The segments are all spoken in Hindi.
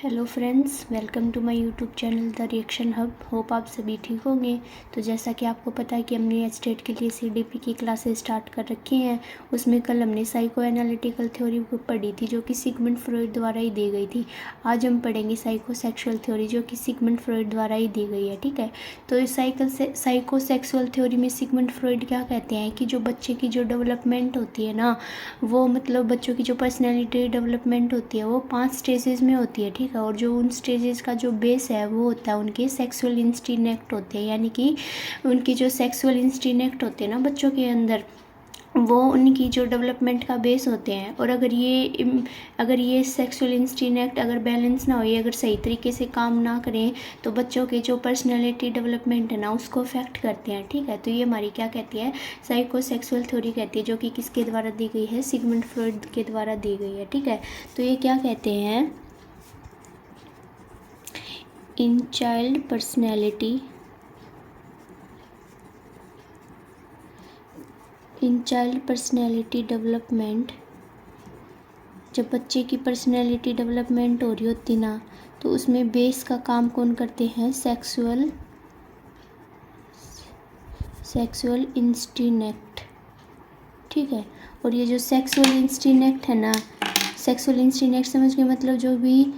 Hello friends, welcome to my YouTube channel the reaction hub. Hope आप सभी ठीक होंगे। तो जैसा कि आपको पता है कि हमने स्टेट के लिए सीडीपी की क्लासेस स्टार्ट कर रखी हैं। उसमें कल हमने साइको एनालिटिकल थ्योरी पढ़ी थी जो कि सिगमंड फ्रॉइड द्वारा ही दी गई थी। आज हम पढ़ेंगे साइको सेक्सुअल थ्योरी जो कि सिगमंड फ्रॉइड द्वारा ही दी गई है। ठीक है, तो इस साइको सेक्सुअल थ्योरी में सिगमंड फ्रॉइड क्या कहते हैं कि जो बच्चे की जो डेवलपमेंट होती है ना, वो मतलब बच्चों की जो पर्सनैलिटी डेवलपमेंट होती है वो 5 स्टेजेस में होती है। ठीक है, और जो उन स्टेजेस का जो बेस है वो होता है उनके सेक्सुअल इंस्टिंक्ट होते हैं, यानी कि उनकी जो सेक्सुअल इंस्टिंक्ट होते हैं ना बच्चों के अंदर, वो उनकी जो डेवलपमेंट का बेस होते हैं। और अगर ये सेक्सुअल इंस्टिंक्ट अगर बैलेंस ना हो, ये अगर सही तरीके से काम ना करें तो बच्चों के जो पर्सनैलिटी डेवलपमेंट है ना उसको अफेक्ट करते हैं। ठीक है, तो ये हमारी क्या कहती है, साइको सेक्सुअल थ्योरी कहती है, जो कि किसके द्वारा दी गई है, सिगमंड फ्रॉइड के द्वारा दी गई है। ठीक है, तो ये क्या कहते हैं, इन चाइल्ड पर्सनैलिटी डेवलपमेंट, जब बच्चे की पर्सनैलिटी डेवलपमेंट हो रही होती ना, तो उसमें बेस का काम कौन करते हैं, सेक्सुअल इंस्टिंक्ट। ठीक है, और ये जो सेक्सुअल इंस्टिंक्ट है ना, सेक्सुअल इंस्टिंक्ट समझ के मतलब जो भी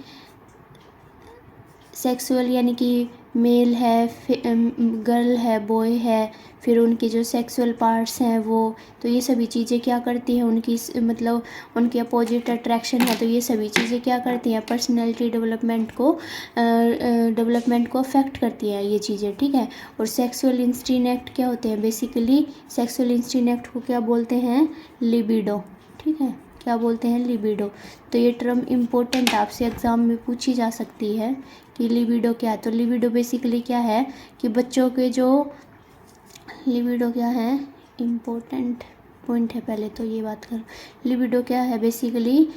सेक्सुअल यानी कि मेल है, गर्ल है, बॉय है, फिर उनके जो सेक्सुअल पार्ट्स हैं वो, तो ये सभी चीज़ें क्या करती हैं, उनकी मतलब उनकी अपोजिट अट्रैक्शन है, तो ये सभी चीज़ें क्या करती हैं, पर्सनैलिटी डेवलपमेंट को अफेक्ट करती हैं ये चीज़ें। ठीक है, और सेक्सुअल इंस्टिंक्ट क्या होते हैं, बेसिकली सेक्सुअल इंस्टिंक्ट को क्या बोलते हैं, लिबिडो। ठीक है, क्या बोलते हैं, लिबिडो। तो ये टर्म इम्पोर्टेंट आपसे एग्ज़ाम में पूछी जा सकती है कि लिबिडो क्या है। तो लिबिडो बेसिकली क्या है कि बच्चों के जो लिबिडो क्या है, इम्पोर्टेंट पॉइंट है, पहले तो ये बात कर, लिबिडो क्या है, बेसिकली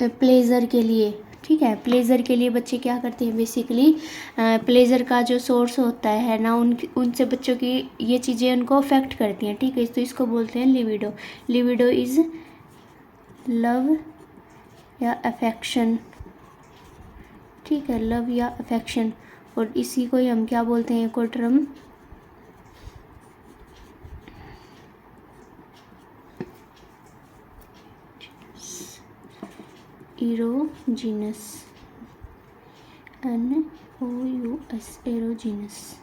प्लेजर के लिए। ठीक है, प्लेजर के लिए बच्चे क्या करते हैं, बेसिकली प्लेजर का जो सोर्स होता है ना, उनसे बच्चों की ये चीज़ें उनको अफेक्ट करती हैं। ठीक है, तो इसको बोलते हैं लिबिडो। लिबिडो इज़ लव या अफेक्शन। ठीक है, लव या अफेक्शन, और इसी को ही हम क्या बोलते हैं, एक और टर्म इरोजीनस, NOUS, एरोजीनस।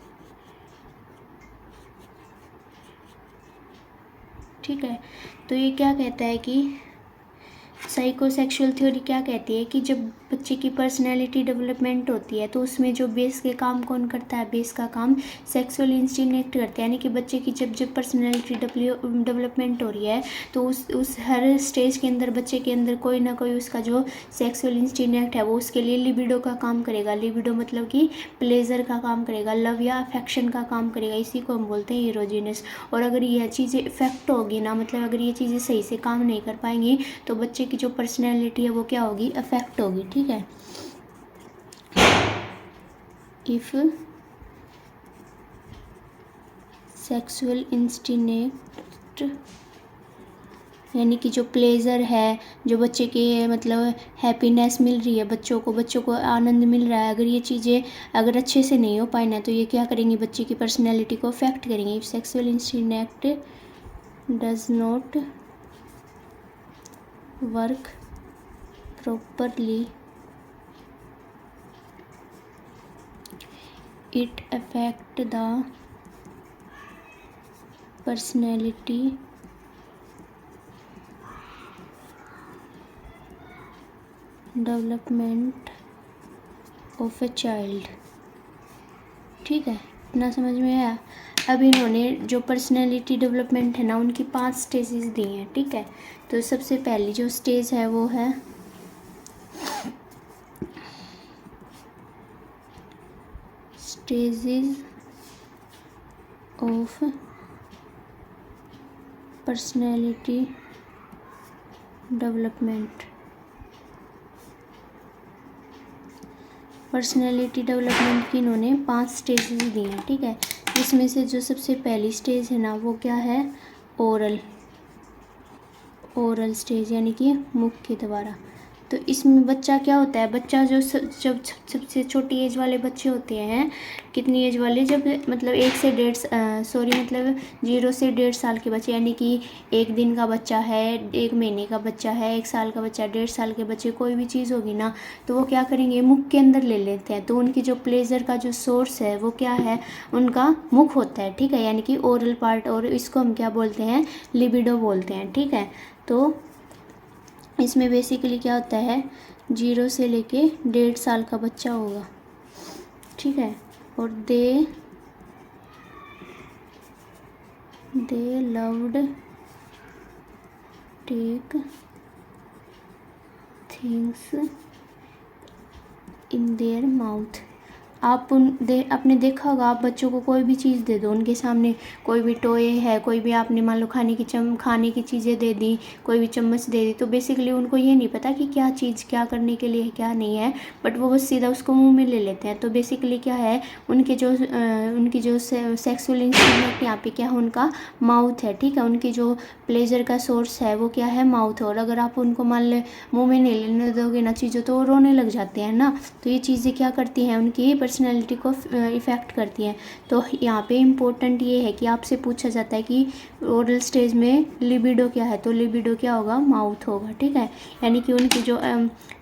ठीक है, तो ये क्या कहता है कि साइकोसेक्सुअल थ्योरी क्या कहती है कि जब बच्चे की पर्सनैलिटी डेवलपमेंट होती है तो उसमें जो बेस के काम कौन करता है, बेस का काम सेक्सुअल इंस्टिंक्ट करते हैं। यानी कि बच्चे की जब पर्सनैलिटी डेवलपमेंट हो रही है तो उस हर स्टेज के अंदर बच्चे के अंदर कोई ना कोई उसका जो सेक्सुअल इंस्टिंक्ट है वो उसके लिए लिबिडो का काम करेगा। लिबिडो मतलब कि प्लेजर का काम करेगा, लव या अफेक्शन का काम करेगा, इसी को हम बोलते हैं इरोजिनस। और अगर यह चीज़ें इफेक्ट होगी ना, मतलब अगर ये चीज़ें सही से काम नहीं कर पाएंगी तो बच्चे की जो पर्सनैलिटी है वो क्या होगी, अफेक्ट होगी। ठीक है, इफ सेक्सुअल इंस्टिंक्ट यानी कि जो प्लेजर है, जो बच्चे के मतलब हैप्पीनेस मिल रही है, बच्चों को आनंद मिल रहा है, अगर ये चीज़ें अगर अच्छे से नहीं हो पाए ना तो ये क्या करेंगी, बच्चे की पर्सनैलिटी को अफेक्ट करेंगी। If sexual instinct does not work properly, it affect the personality development of a child। ठीक है, इतना समझ में आया। अब इन्होंने जो पर्सनैलिटी डेवलपमेंट है ना उनकी 5 स्टेजेस दी हैं। ठीक है, तो सबसे पहली जो स्टेज है वो है stages of personality development. Personality development की इन्होंने 5 स्टेजेस दी हैं। ठीक है, जिसमें से जो सबसे पहली स्टेज है ना वो क्या है, ओरल स्टेज, यानी कि मुख के द्वारा। तो इसमें बच्चा क्या होता है, बच्चा जब सबसे छोटी एज वाले बच्चे होते हैं, कितनी एज वाले, जब मतलब 0 से 1.5 साल के बच्चे, यानी कि 1 दिन का बच्चा है, 1 महीने का बच्चा है, 1 साल का बच्चा, 1.5 साल के बच्चे, कोई भी चीज़ होगी ना तो वो क्या करेंगे, मुख के अंदर ले लेते हैं। तो उनकी जो प्लेजर का जो सोर्स है वो क्या है, उनका मुख होता है, ठीक है, यानी कि ओरल पार्ट, और इसको हम क्या बोलते हैं, लिबिडो बोलते हैं, ठीक है। तो इसमें बेसिकली क्या होता है, 0 से लेके 1.5 साल का बच्चा होगा, ठीक है, और they loved take things in their mouth. आपने देखा होगा, आप बच्चों को कोई भी चीज़ दे दो, उनके सामने कोई भी टॉय है, कोई भी आपने मान लो खाने की चीज़ें दे दी, कोई भी चम्मच दे दी, तो बेसिकली उनको ये नहीं पता कि क्या चीज़ क्या करने के लिए है, क्या नहीं है, बट वो बस सीधा उसको मुंह में ले लेते हैं। तो बेसिकली क्या है, उनकी जो सेक्सुअल इंस्ट्रूमेंट यहाँ पे क्या है, उनका माउथ है, ठीक है। उनकी जो प्लेजर का सोर्स है वो क्या है, माउथ है। और अगर आप उनको मान ले मुँह में नहीं लेने दोगे ना चीज़ों, तो वो रोने लग जाते हैं ना। तो ये चीज़ें क्या करती हैं, उनकी पर्सनैलिटी को इफ़ेक्ट करती हैं। तो यहाँ पे इम्पोर्टेंट ये है कि आपसे पूछा जाता है कि ओरल स्टेज में लिबिडो क्या है, तो लिबिडो क्या होगा, माउथ होगा, ठीक है। यानी कि उनकी जो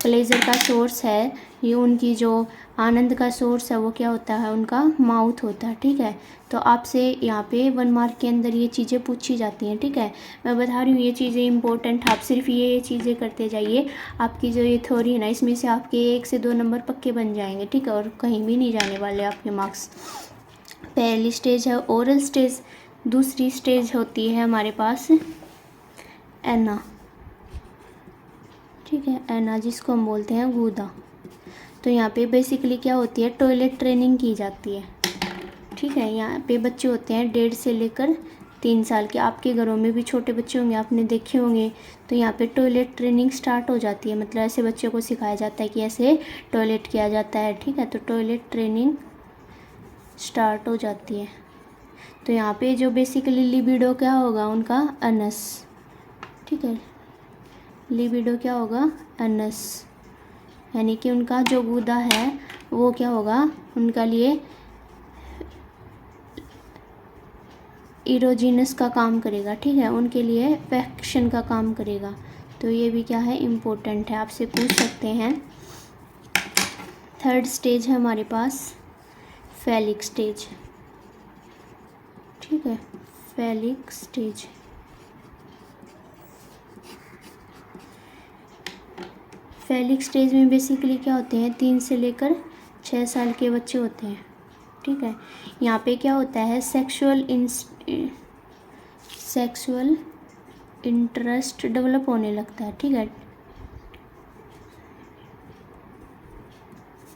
प्लेजर का सोर्स है, ये उनकी जो आनंद का सोर्स है वो क्या होता है, उनका माउथ होता है, ठीक है। तो आपसे यहाँ पे 1 मार्क के अंदर ये चीज़ें पूछी जाती हैं, ठीक है। मैं बता रही हूँ ये चीज़ें इंपॉर्टेंट, आप सिर्फ ये चीज़ें करते जाइए, आपकी जो ये थ्योरी है ना, इसमें से आपके 1 से 2 नंबर पक्के बन जाएंगे, ठीक है, और कहीं भी नहीं जाने वाले आपके मार्क्स। पहली स्टेज है ओरल स्टेज, दूसरी स्टेज होती है हमारे पास एना, ठीक है, एना जिसको हम बोलते हैं गूदा। तो यहाँ पे बेसिकली क्या होती है, टॉयलेट ट्रेनिंग की जाती है, ठीक है। यहाँ पे बच्चे होते हैं 1.5 से लेकर 3 साल के, आपके घरों में भी छोटे बच्चे होंगे, आपने देखे होंगे। तो यहाँ पे टॉयलेट ट्रेनिंग स्टार्ट हो जाती है, मतलब ऐसे बच्चों को सिखाया जाता है कि ऐसे टॉयलेट किया जाता है, ठीक है। तो टॉयलेट ट्रेनिंग स्टार्ट हो जाती है। तो यहाँ पे जो बेसिकली लिबिडो क्या होगा, उनका अनस, ठीक है, लिबिडो क्या होगा, अनस, यानी कि उनका जो गुदा है वो क्या होगा, उनका लिए इरोजिनस का काम करेगा, ठीक है, उनके लिए फैक्शन का काम करेगा। तो ये भी क्या है, इम्पोर्टेंट है, आपसे पूछ सकते हैं। थर्ड स्टेज है हमारे पास फैलिक स्टेज, ठीक है, फैलिक स्टेज। फैलिक स्टेज में बेसिकली क्या होते हैं, 3 से लेकर 6 साल के बच्चे होते हैं, ठीक है। यहाँ पे क्या होता है, सेक्सुअल इंटरेस्ट डेवलप होने लगता है, ठीक है,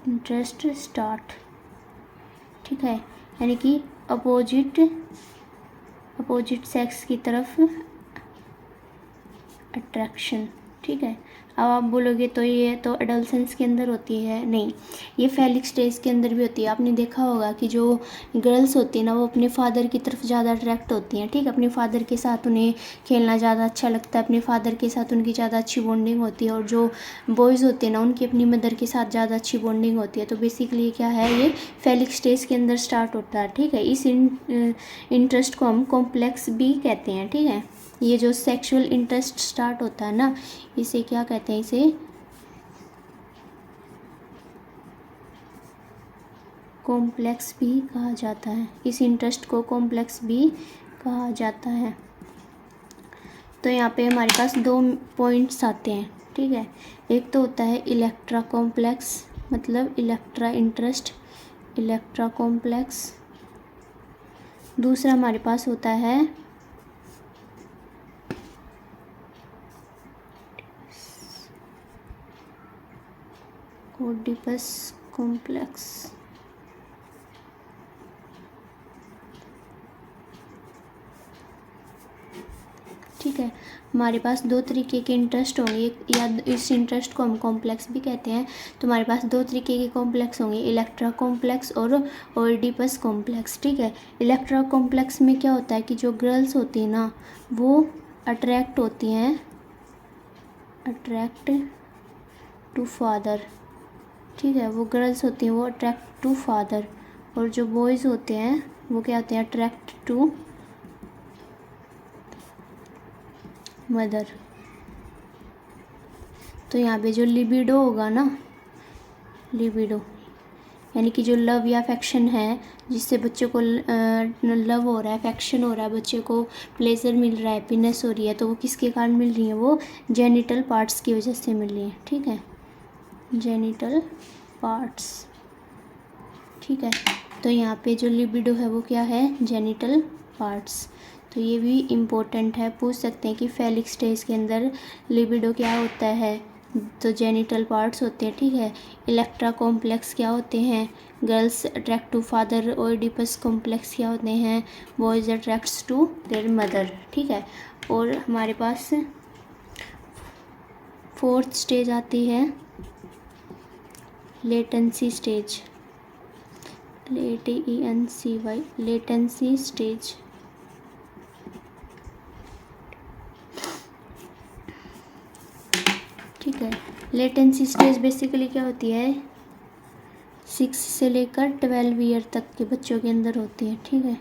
इंटरेस्ट स्टार्ट, ठीक है, यानी कि अपोजिट सेक्स की तरफ अट्रैक्शन, ठीक है। अब आप बोलोगे तो ये तो एडोलसेंस के अंदर होती है, नहीं, ये फैलिक स्टेज के अंदर भी होती है। आपने देखा होगा कि जो गर्ल्स होती है ना, वो अपने फादर की तरफ ज़्यादा अट्रैक्ट होती हैं, ठीक है, अपने फादर के साथ उन्हें खेलना ज़्यादा अच्छा लगता है, अपने फादर के साथ उनकी ज़्यादा अच्छी बॉन्डिंग होती है। और जो बॉयज़ होते हैं ना, उनकी अपनी मदर के साथ ज़्यादा अच्छी बॉन्डिंग होती है। तो बेसिकली क्या है, ये फैलिक स्टेज के अंदर स्टार्ट होता है, ठीक है। इस इंटरेस्ट को हम कॉम्प्लेक्स भी कहते हैं, ठीक है। ये जो सेक्सुअल इंटरेस्ट स्टार्ट होता है ना, इसे क्या कहते हैं, इसे कॉम्प्लेक्स भी कहा जाता है, इस इंटरेस्ट को कॉम्प्लेक्स भी कहा जाता है। तो यहाँ पे हमारे पास 2 पॉइंट्स आते हैं, ठीक है। एक तो होता है इलेक्ट्रा कॉम्प्लेक्स, मतलब इलेक्ट्रा इंटरेस्ट, इलेक्ट्रा कॉम्प्लेक्स। दूसरा हमारे पास होता है ओडिपस कॉम्प्लेक्स, ठीक है। हमारे पास 2 तरीके के इंटरेस्ट होंगे, या इस इंटरेस्ट को हम कॉम्प्लेक्स भी कहते हैं। तो हमारे पास 2 तरीके के कॉम्प्लेक्स होंगे, इलेक्ट्रा कॉम्प्लेक्स और ओडिपस कॉम्प्लेक्स, ठीक है। इलेक्ट्रा कॉम्प्लेक्स में क्या होता है कि जो गर्ल्स होती हैं ना, वो अट्रैक्ट टू फादर, ठीक है, वो गर्ल्स होती हैं वो अट्रैक्ट टू फादर, और जो बॉयज़ होते हैं वो क्या होते हैं, अट्रैक्ट टू मदर। तो यहाँ पे जो लिबिडो होगा ना, लिबिडो यानी कि जो लव या अफेक्शन है, जिससे बच्चे को लव हो रहा है, अफेक्शन हो रहा है, बच्चे को प्लेजर मिल रहा है, हैप्पीनेस हो रही है, तो वो किसके कारण मिल रही है, वो जेनिटल पार्ट्स की वजह से मिल रही है, ठीक है, जेनिटल पार्ट्स, ठीक है। तो यहाँ पे जो लिबिडो है वो क्या है, जेनिटल पार्ट्स। तो ये भी इम्पोर्टेंट है, पूछ सकते हैं कि फेलिक स्टेज के अंदर लिबिडो क्या होता है, तो जेनिटल पार्ट्स होते हैं, ठीक है। इलेक्ट्रा कॉम्प्लेक्स क्या होते हैं, girls attract to father, Oedipus complex क्या होते हैं, boys attracts to their mother, ठीक है। और हमारे पास फोर्थ स्टेज आती है latency stage, LATENCY, latency stage. ठीक है, लेटेंसी स्टेज बेसिकली क्या होती है, 6 से लेकर 12 ईयर तक के बच्चों के अंदर होती है, ठीक है।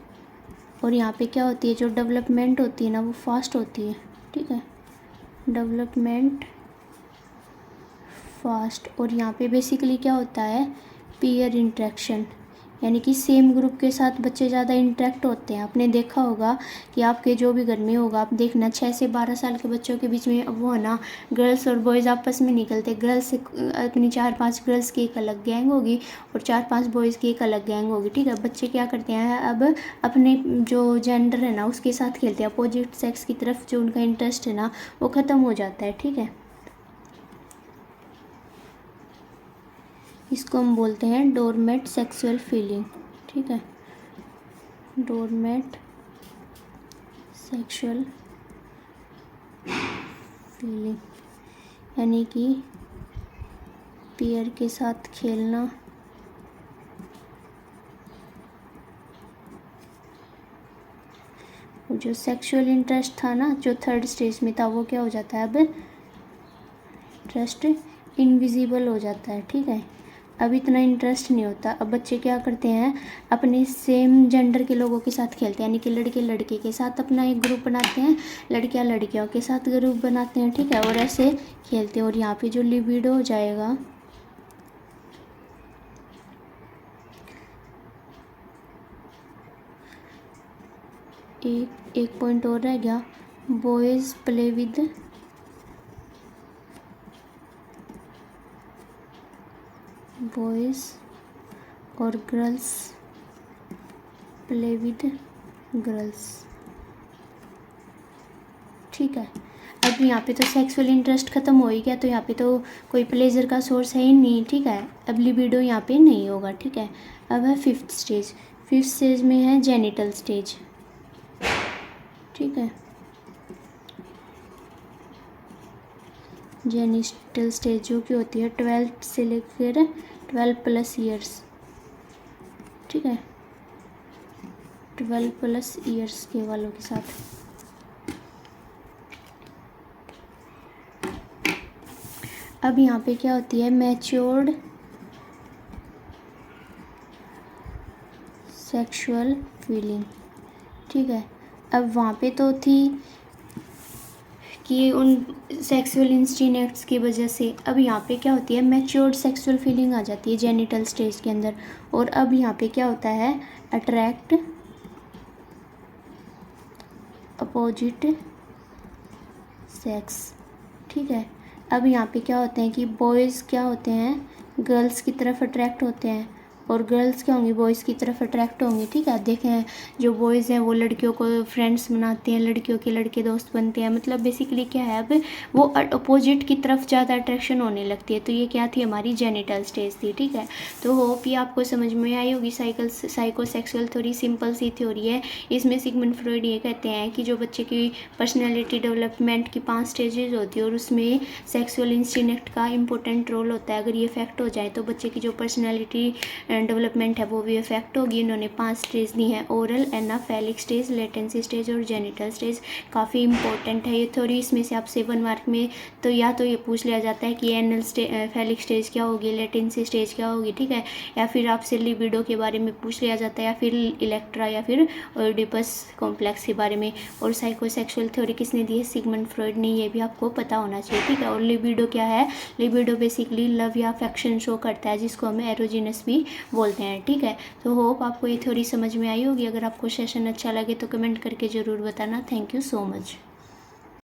और यहाँ पे क्या होती है, जो डेवलपमेंट होती है ना वो फास्ट होती है, ठीक है, डेवलपमेंट फास्ट। और यहाँ पे बेसिकली क्या होता है, पीयर इंटरेक्शन, यानी कि सेम ग्रुप के साथ बच्चे ज़्यादा इंटरेक्ट होते हैं। आपने देखा होगा कि आपके जो भी घर में होगा, आप देखना 6 से 12 साल के बच्चों के बीच में वो है ना, गर्ल्स और बॉयज़ आपस में निकलते, गर्ल्स से अपनी 4-5 गर्ल्स की एक अलग गैंग होगी और 4-5 बॉयज़ की एक अलग गैंग होगी, ठीक है। बच्चे क्या करते हैं, अब अपने जो जेंडर है ना उसके साथ खेलते हैं, अपोजिट सेक्स की तरफ जो उनका इंटरेस्ट है ना वो ख़त्म हो जाता है, ठीक है। इसको हम बोलते हैं डोरमेट सेक्सुअल फीलिंग, ठीक है, डोरमेट सेक्सुअल फीलिंग, यानी कि पीयर के साथ खेलना, जो सेक्सुअल इंटरेस्ट था ना जो थर्ड स्टेज में था वो क्या हो जाता है, अब इंटरेस्ट इनविजिबल हो जाता है, ठीक है। अब इतना इंटरेस्ट नहीं होता। अब बच्चे क्या करते हैं, अपने सेम जेंडर के लोगों के साथ खेलते हैं, यानी कि लड़के लड़के के साथ अपना एक ग्रुप बनाते हैं, लड़कियां लड़कियों के साथ ग्रुप बनाते हैं, ठीक है, और ऐसे खेलते हैं। और यहाँ पे जो लिबिडो हो जाएगा, एक पॉइंट और रह गया, बॉयज़ प्ले विद बॉयज़ और गर्ल्स प्ले विद गर्ल्स, ठीक है। अब यहाँ पे तो सेक्सुअल इंटरेस्ट ख़त्म हो ही गया, तो यहाँ पे तो कोई प्लेजर का सोर्स है ही नहीं, ठीक है। अब लिबिडो यहाँ पे नहीं होगा, ठीक है। अब है फिफ्थ स्टेज, फिफ्थ स्टेज में है जेनिटल स्टेज, ठीक है, जेनिटल स्टेज जो की होती है 12 से लेकर 12+ ईयर्स, ठीक है, 12+ ईयर्स के वालों के साथ। अब यहाँ पे क्या होती है, मैच्योर्ड सेक्सुअल फीलिंग, ठीक है। अब वहाँ पे तो थी कि उन सेक्सुअल इंस्टिंक्ट्स की वजह से, अब यहाँ पे क्या होती है, मैच्योर्ड सेक्सुअल फीलिंग आ जाती है जेनिटल स्टेज के अंदर। और अब यहाँ पे क्या होता है, अट्रैक्ट अपोजिट सेक्स, ठीक है। अब यहाँ पे क्या होते हैं कि बॉयज़ क्या होते हैं, गर्ल्स की तरफ अट्रैक्ट होते हैं, और गर्ल्स क्या होंगी, बॉयज़ की तरफ अट्रैक्ट होंगी, ठीक है। देखें जो बॉयज़ हैं वो लड़कियों को फ्रेंड्स बनाते हैं, लड़कियों के लड़के दोस्त बनते हैं, मतलब बेसिकली क्या है, अब वो अपोजिट की तरफ ज़्यादा अट्रैक्शन होने लगती है। तो ये क्या थी, हमारी जेनिटल स्टेज थी, ठीक है। तो होप ये आपको समझ में आई होगी। साइकोसेक्सुअल थ्योरी सिंपल सी थ्योरी है। इसमें सिगमंड फ्रॉइड ये कहते हैं कि जो बच्चे की पर्सनैलिटी डेवलपमेंट की 5 स्टेजेज होती है और उसमें सेक्सुअल इंस्टिंक्ट का इंपॉर्टेंट रोल होता है। अगर ये इफेक्ट हो जाए तो बच्चे की जो पर्सनैलिटी डेवलपमेंट है वो भी इफेक्ट होगी। इन्होंने 5 स्टेज दी हैं, ओरल, एनाफेलिक स्टेज, लेटेंसी स्टेज और जेनिटल स्टेज। काफ़ी इंपॉर्टेंट है ये थ्योरी। इसमें से आपसे 1 मार्क में तो या तो ये पूछ लिया जाता है कि एनाफेलिक स्टेज क्या होगी, लेटेंसी स्टेज क्या होगी, ठीक है, या फिर आपसे लिबिडो के बारे में पूछ लिया जाता है, या फिर इलेक्ट्रा या फिर ओडिपस कॉम्प्लेक्स के बारे में। और साइकोसेक्सुअल थ्योरी किसने दी है, सिगमंड फ्रॉइड ने। ये भी आपको पता होना चाहिए, ठीक है। और लिबिडो क्या है, लिबिडो बेसिकली लव या अफेक्शन शो करता है, जिसको हमें एरोजिनस भी बोलते हैं, ठीक है। तो होप आपको ये थ्योरी समझ में आई होगी। अगर आपको सेशन अच्छा लगे तो कमेंट करके ज़रूर बताना। Thank you so much.